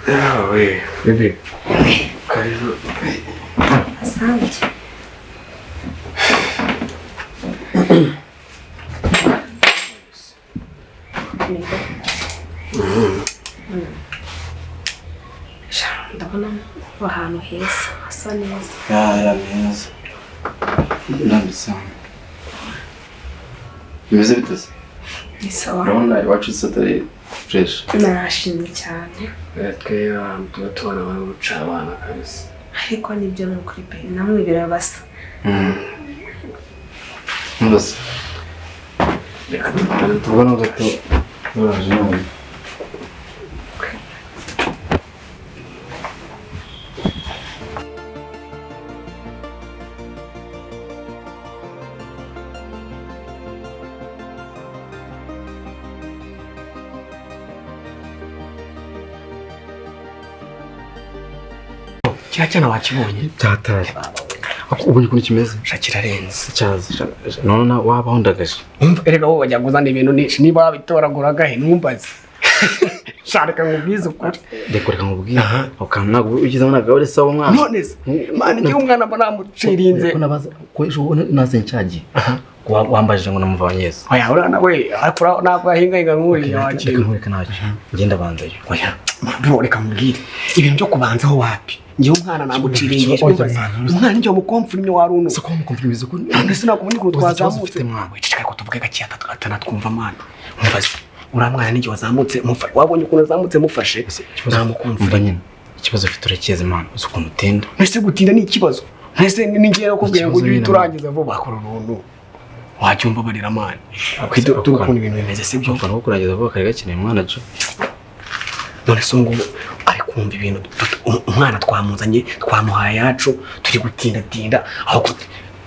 Ah, we, bebe. Karibu. Asante. Ndabona ahantu heza hasa neza. Ya neza. Ndambisa. Bimeze bitose. Ni sawa. Urabona iwacu satari fresh. Narashimye cyane. Twe tubona baruca abana kabisa. Ariko nibyo no kuri pe namwe birabasa. Mbasa. Tubona gato. Uraje. Cyana wakibonye Cyatari. Ubonye ukuntu kimeze? Shakirarenze. Cyaza. None wabaho ndagaje. Umva erega wowe wajya guzana ibintu nishi niba wabitoraguraga he numbaze. Sharika ngubize ukuri. Dekoreka nkubwira. Ukana ugize mwana gawe sawa mwana. None se mani gihe umwana mbona mucirinze. Ko nabaza ko ejo naze ncyagiye. Wambaje ngo namuvanyeze. Oya urana we akora nako yahinga nkuri yakira. Nkureka ntacyo. Ngenda banzayo. Oya reka mbwire ibintu byo kubanzaho wapi. Ngiye umwana namuciringe. Umwana ngiye mukomfirime waruno. Se ko mukomfirimize ko ndetse nakubona ko twazamutse mwana. Cicika ko tuvuge gake atana twumva mana. Umvaze uramwana n'igihe wazamutse mufa wabonye ukuntu azamutse mufashe namukumva nyine ikibazo afite urekeze mana uzi ukuntu utinda ese gutinda ni ikibazo ese ningiye nakubwiye ngo ujye turangiza vuba akora runtu wacyumva barira mana kwido tukuntu ibintu bimeze sibyo ukora kurangiza vuba kare gakeneye mwana jo none so ngo ari kumva ibintu umwana twamuzanye twamuhaye yacu turi gutinda aho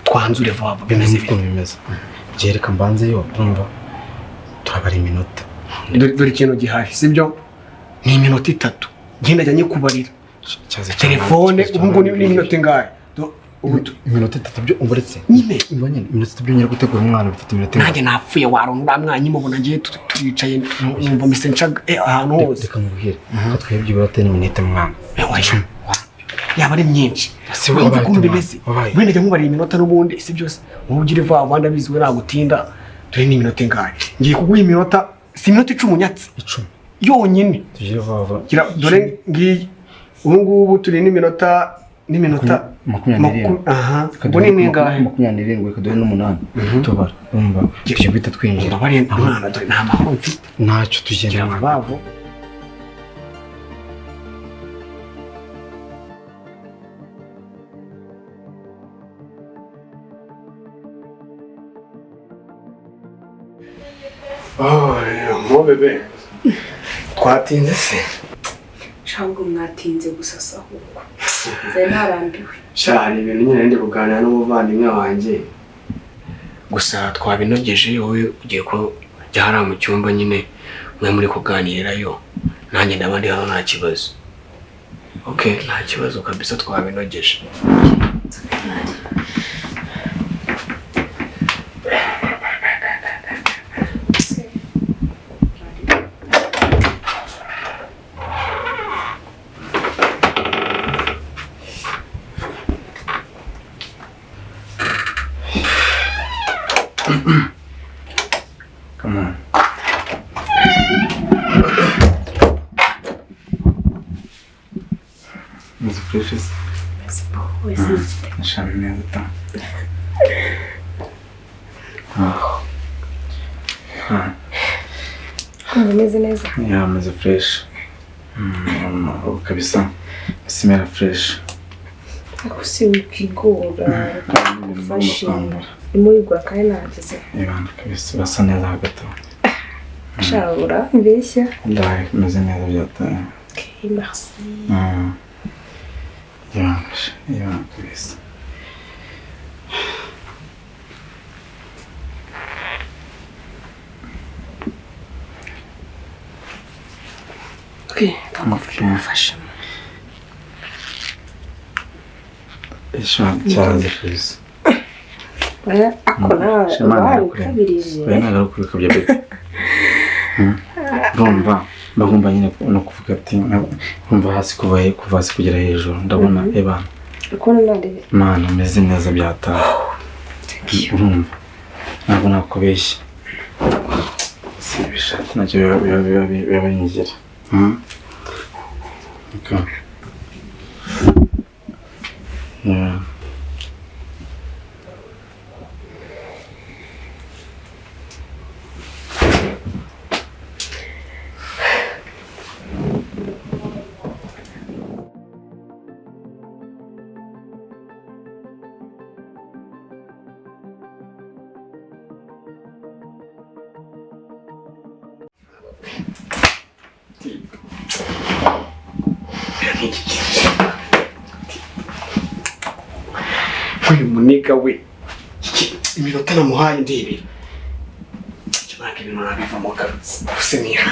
twanzure vuba bimeze bimeze jereka mbanze yo urumva turabara iminota dore ikintu gihari sibyo ni iminota 3 genda jya nyikubarira telefone ubungu ni iminota ingahe iminota 3 byo umuretse nyine imva nyine iminota 3 byo nyine gutegura umwana bifite iminota nanjye napfuye warunda mwanya mubona ngiye turicaye numva mise ncaga ahantu hose reka mubwire twebye birate n'iminota mwana yaba ari myinshi wumva ukuntu bimeze wenda jya nkubarira iminota n'ubundi si byose wowe ugire vuba vuba ndabizi we nagutinda turi ni iminota ingahe ngiye kuguha iminota si iminota 10 nyatse 10 yonyine tuje vuba dore ngiye ubu turi n'iminota 20 aha ubwo ni ningahe 27 kadoye n'8 tubara umva ibyo bita twinjira bari abana dore nta mahoro mfite ntacyo tugenda bavo mo bebe twatinze se Shango mwatinze gusa sahuko nze narambiwe cyane ibintu nyine ndi kuganira n'umuvandimwe wanjye gusa twabinogeje wowe ugiye ko jyara mu cyumba nyine mwe muri kuganirirayo nanjye ndabandi hano nta kibazo okay nta kibazo kabisa twabinogeje Come on. It's precious. Deixa eu ver tá. Como meze neza? Yeah, mas fresh. Kabisa. Simera fresh. Akusimukigora. Fashe. Imuyigura kandi nageze. Ibana kabisa basa neza hagati. Shabura mbeshya. Daya meze neza byataye. Okay, merci. Yeah, kabisa. Okay, kamufasha. Isha cyaze kabisa. Akora bari kabirije. Bene agaruka kabya bebe. Urumva bagomba nyine no kuvuga ati nkumva hasi kuva hasi kugera hejuru ndabona ebana uko nari mana meze neza byataha urumva ntabwo nakubeshya si bishaka nacyo biba bingira yeah. Uyu muniga we iminota namuhaye ndibira cyangwa ibintu nabivamo kabisa gusa niha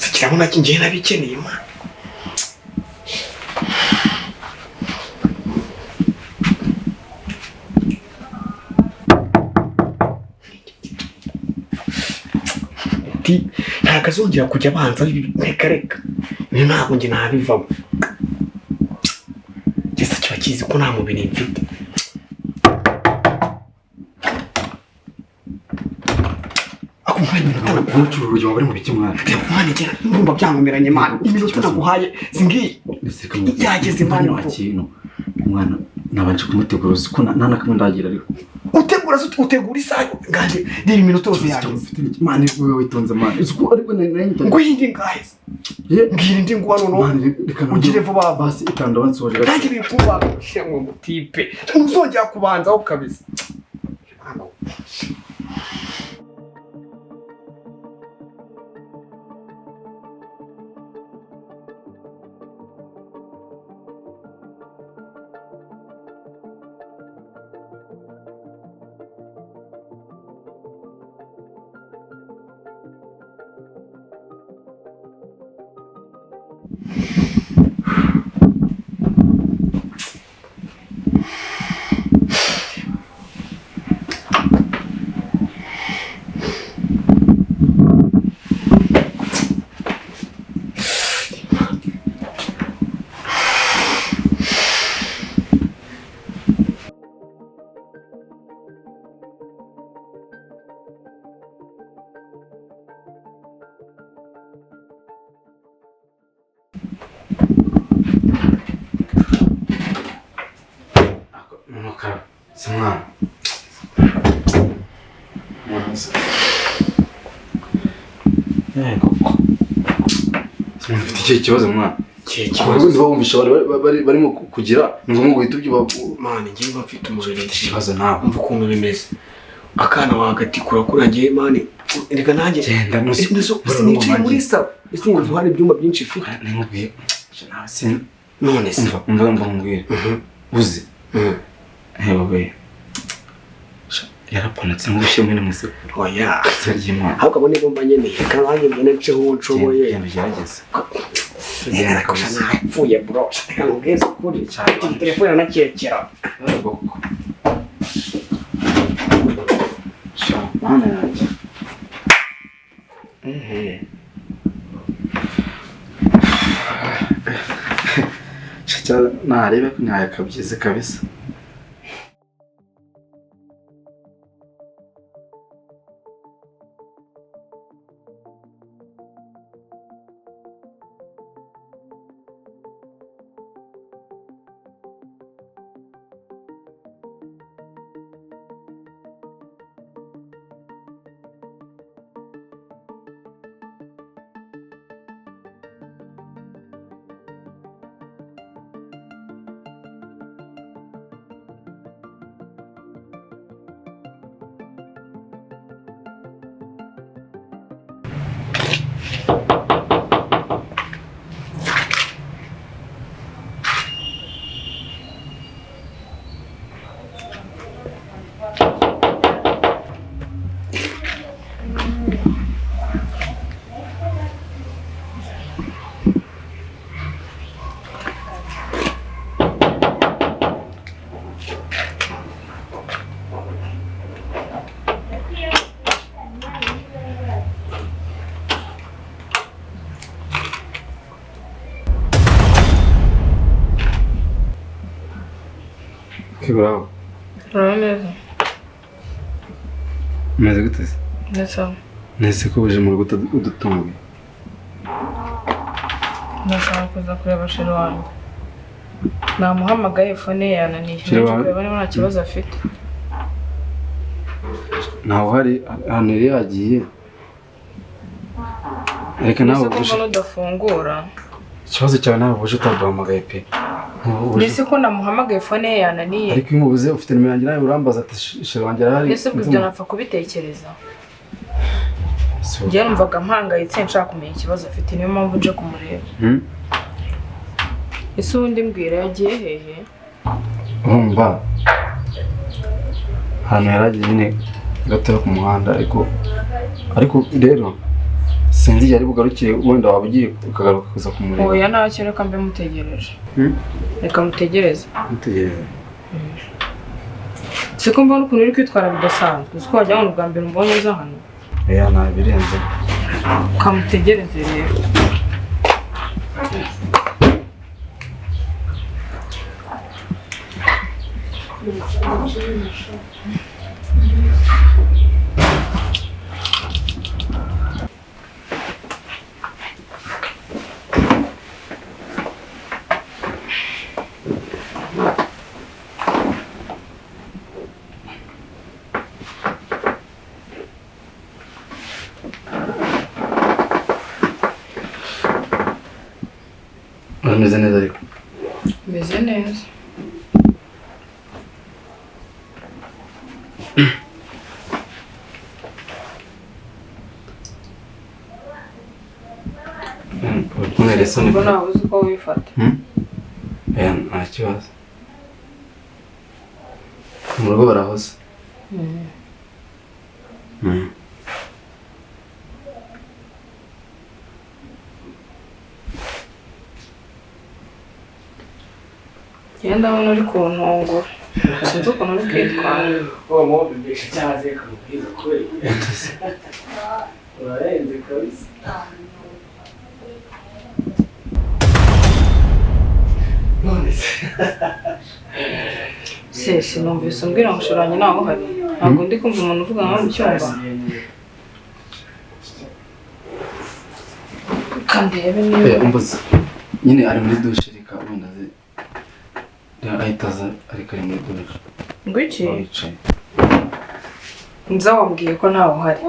sikirabona ko ngiye nabikeneye man ntabwo azongera kujya abanza reka niyo ntabwo njye nabivamo gisa kiba kizi ko nta mubiri mfite ako mwanya iminota urucuru urugero bari mu biki mwana mwana igera ndumva byankomeranye mwana iminota naguhaye singiye yageze mwana wakintu umwana nabanje kumutegura uzi ko nta nakamwe ndagira ariko utegura isaha nganje reba iminota yose yageze mwana wewe witonze mwana uzi ko ariko nari ngo yindi guys ngira indi ngwano no ugire vuba basi itanda bansoje nanjye bikuba shemwe mutipe uzongera kubanzaho kabisa Semua. Koko. Semua mfite ikibazo mwana. Kibazo bawumvisha barimo kugira ngo ngo uhite ubyo mwana ngiye bafite umubiri ikibazo ntabwo umva ukuntu bimeze. Akana wagatikura kurangiye mani. Reka nanjye genda nicaye muri saba. Ese ngo hari ibyumba byinshi ifite. Nimubwiye. Nawe sin none se umva mbwira. Uzi. Hewe. Yarapanatse ngushe mwene museko. Oya, Aryamana. Hako bone bomba nyene kandi ngene nce nshoboye. Gerageza. Yara koshana napfuye bro. Reka ngeze kuri cyane. Telefone nakekera. Boko. Mana yanjye. Chacha narebe ko ntayakabyize kabisa. Kwihangana. Urameze? Umeze gute se? Neza. Nese ko uje mu rugo udutunguye. Ndashaka kuza kureba sheri wanjye. Namuhamagaye fone ye yananiye. Kureba niba nta kibazo afite. Ntawe hari ahantu yari yagiye. Reka nawe uje udafungura. Ikibazo cyawe nawe uje utaduhamagaye pe. Ndetse ko namuhamagaye fone ye yananiye. Ariko iyo umubuze ufite nimero yanjye nawe urambaza ati sheri wanjye arahari. Ndetse ibyo napfa kubitekereza. Njye numvaga mpangayitse nshaka kumenya ikibazo afite niyo mpamvu nje kumureba. Ese ubundi mbwira yagiye hehe? Urumva hano yaragiye nyine gatoya ku muhanda ariko rero sinzi yari bugarukiye wenda waba ugiye ukagaruka kuza kumureba. Oya ntacyo reka mbe mutegereje. Reka mutegereze. Mutegereze. Siko mbona ukuntu uri kwitwara bidasanzwe. Uko wajya mu bwa mbere mbonye uza hano. Oya nta birenze. Kamutegereze rero. Urameze neza ariko? Meze neza. Mwerese ni mbona uzi uko wifata. Nta kibazo. Mu rugo barahoze. Yenda abona uri kuntungura. Sinzi ukuntu uri kwitwara. Uwo mubibesha cyaze kamubwiza kuri. Urarenze kabisa. Sese numvise umbwira ngo shiranye naho hari. Ntabwo ndi kumva umuntu uvuga nko mu cyumba. Kandebe niba. Umbuza. Nyine ari muri douche reka wenda ze. Ahitaza ariko ari muri douche. Ngwiki? Nza wambwiye ko ntaho uhari.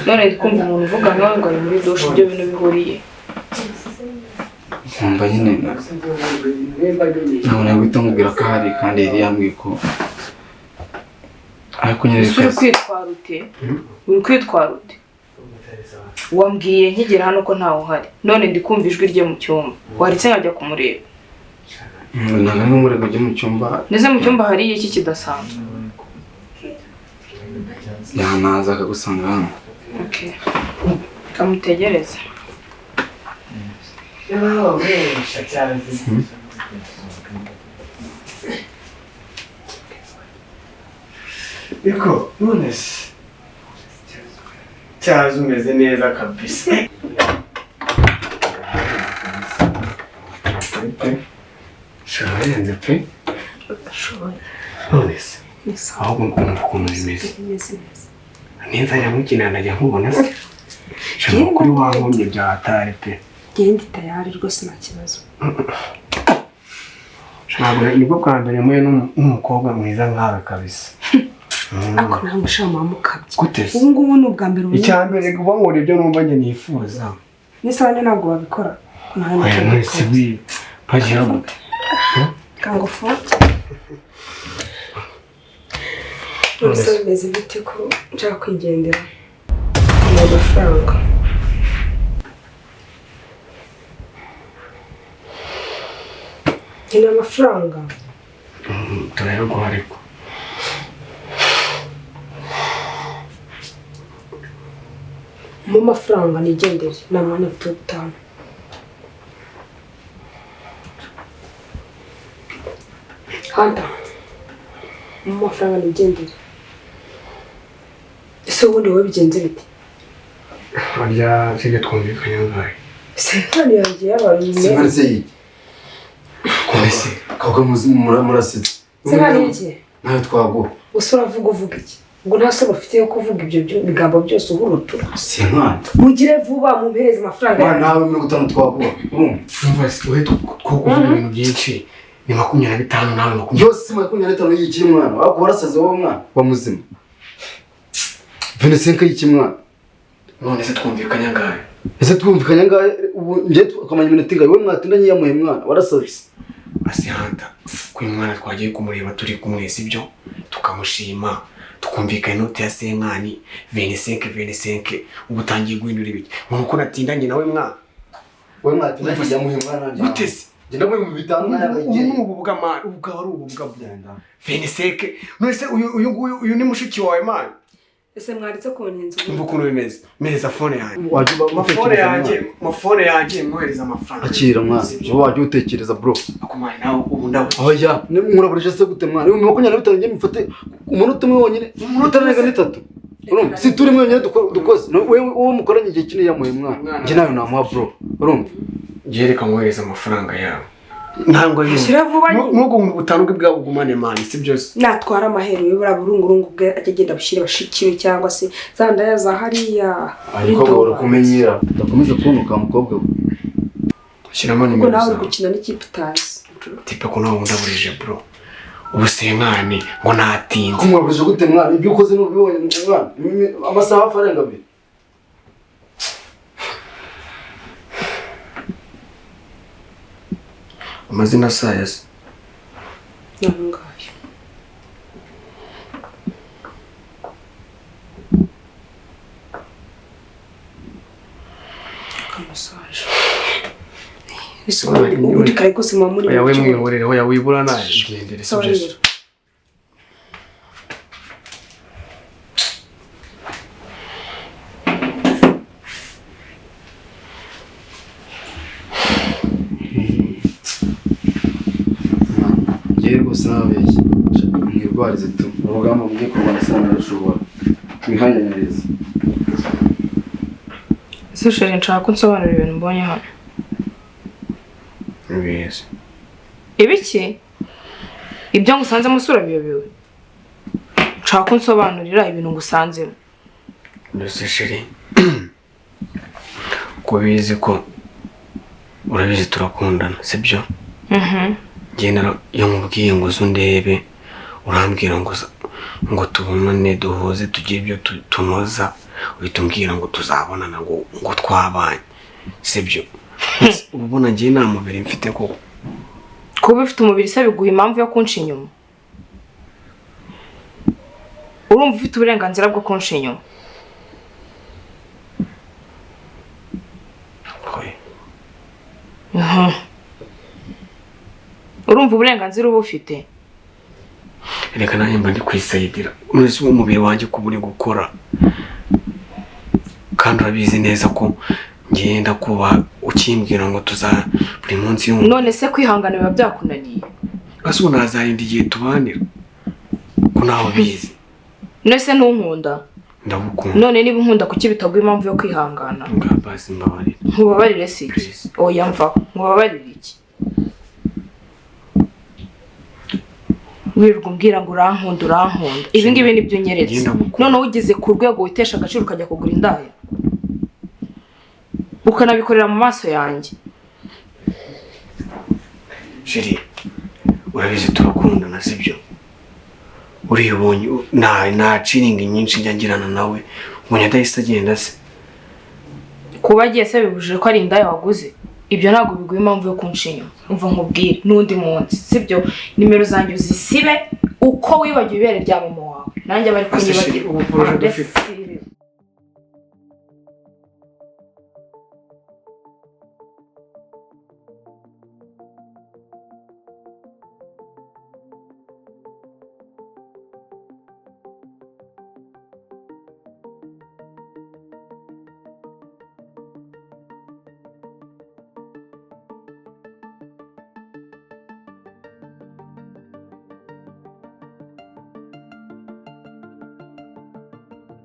None ndi kumva umuntu uvuga ngo ari muri douche ibyo bintu bihuriye. Mba nyine ntabwo nahita nkubwira ko ahari kandi yari yambwiye ko ariko nyine uri kwitwara ute? Uri kwitwara ute? Wambwiye nkigera hano ko ntaho uhari. None ndi kumva ijwi rye mu cyumba. Waritse nkajya kumureba. Ntabwo nk'umurego ujye mu cyumba. Neze mu cyumba hari iki kidasanzwe? Naza akagusanga hano. Okay. Kamutegereze. Niko none se cyaje umeze neza kabisa. Sharenze pe. Shoboye. None se ahubwo ukumva ukuntu bimeze. Ninza nyamukina najya nkubona se. Shaka kuri wankomye byahatari pe. Genda tayari rwose nta kibazo. Ntabwo nibwo bwa mbere mwe n'umukobwa mwiza nkawe kabisa. Ako nta mushama mukabye. Gute se? Ubu ngubu ni ubwa mbere Icyambere kuba nkora ibyo numva njye nifuza. Nisabanye ntabwo babikora. None se wi pagira gute? Kango foto. None bimeze bite ko nshaka kwigendera? Mu mafaranga. Ina amafaranga. Turero ko hariko. Mu mafaranga nigendere namwana tutana. Handa. Mu mafaranga nigendere. Ese ubundi wowe bigenze bite? Harya sije twumvikanye ngahe. Sekani yagiye abantu Simarse yi. Kwese. Koko murasize. Sengani iki? Nayo twaguha. Usura uvuga iki? Ngo nta saba ufite yo kuvuga ibyo bigambo byose uhurutura. Senkani. Mugire vuba mumpereze amafaranga yawe. Nawe 50 twaguha. Umva se uhe kuvuga ibintu byinshi. Ni 25 nawe 20. Yose 25 y'iki mwana? Wako warasaze wowe mwana wa muzima. 25 y'iki mwana? None se twumvikanya ngahe? Ese twumvikanya ngahe ubu nje tukamanya iminota ingahe? Wowe mwatindanye yamuhe mwana warasaze. Asihanta kuyu mwana twagiye kumureba turi kumwe sibyo tukamushima tukumvikana inote ya Senkani 25 ubu tangiye guhindura ibiki nkuko natindanye nawe mwana wowe mwatindanye yamuhe mwana gutese genda mu bitanu nayagiye ubu bw'amana ubu bwa ari ubu bwa 25 none se uyu ni mushiki wawe mwana ese mwaritse konyenza umva ukuntu bimeze mereza phone yanjye mafone yanjye mwohereza amafaranga akira mwana waje utekereza bro akumanye nawe ubu ndawe oya muraburije se gute mwana uyu 25 ngiye mufate umunota umwe wonyine umunota nega n'itatu urumva si turi mwenyine dukoze wowe mukoranye igihe kinini yamuhe mwana nje nayo namuha bro urumva yereka mwohereza amafaranga yawe ntango yishira vuba nuko ubutandwe bwabo gumane mani si byose natwara amahero yobura burungurungu bwe agenda bushire bashikire cyangwa se zandaya za hariya ariko boro kumenyera ndakomeza kunuka mukobwa we shiramo nimero nawe uri gukina n'ikipe utazi tipe ko nawe ndaburije bro ubu Senkani ngo natinze kumwaburije gute mwana ibyo ukoze n'ubibonye mwana amasaha afarenga be amazina sayase nangaye kamusaje uri kare kose muri yawe mwihorere hoya wibura naje gendere si byose Sinabeshye mwirwarize tu urugamba mugiye kurwana sana rushobora mwihanyanyiriza Sisheri nshaka ko nsobanura ibintu mbonye hano Yes. Ibiki? Ibyo ngusanze musura biyobewe. Nshaka ko nsobanurira ibintu ngusanzemo. Ndose sheri. Kubizi ko urabizi turakundana, sibyo? Genda yo mubwiye ngo zundebe urambwira ngo tubonane duhoze tugire ibyo tunoza uhitumbwira ngo tuzabonana ngo twabanye, sibyo? Ubona ngiye nta mubiri mfite ko kuba ufite umubiri se biguha impamvu yo kunca inyuma. Urumva ufite uburenganzira bwo kunca inyuma. Urumva uburenganzira uba ufite. Reka nanjye mba ndi kwisayidira uretse umubiri wanjye kuba uri gukora kandi urabizi neza ko ngenda kuba ukimbwira ngo tuza buri munsi y'umuntu. None se kwihangana biba byakunaniye? Ase unazarinda igihe tubanira ko nawe bizi. None se ntunkunda? Ndagukunda. None niba unkunda kuki bitaguha impamvu yo kwihangana? Ngabasi mbabarira. Nkubabarire si iki? Oya mva, nkubabarire iki? Wirirwa umbwira ngo urankunda. Ibi ngibi nibyo unyeretse. None ugeze ku rwego witesha agaciro ukajya kugura indaya. Ukanabikorera mu maso yanjye. Sheri, urabizi turakundana sibyo? Uribonye nta ciringi nyinshi njyangirana nawe ubonye adahise agenda se. Kuba agiye se bibujije ko ari indaya waguze. Ibyo ntabwo biguha impamvu yo kunca inyuma. Umva nkubwire n'undi munsi sibyo? Nimero zanjye uzisibe uko wibagiwe ibere rya mama wawe. Nanjye bari kunyibagira.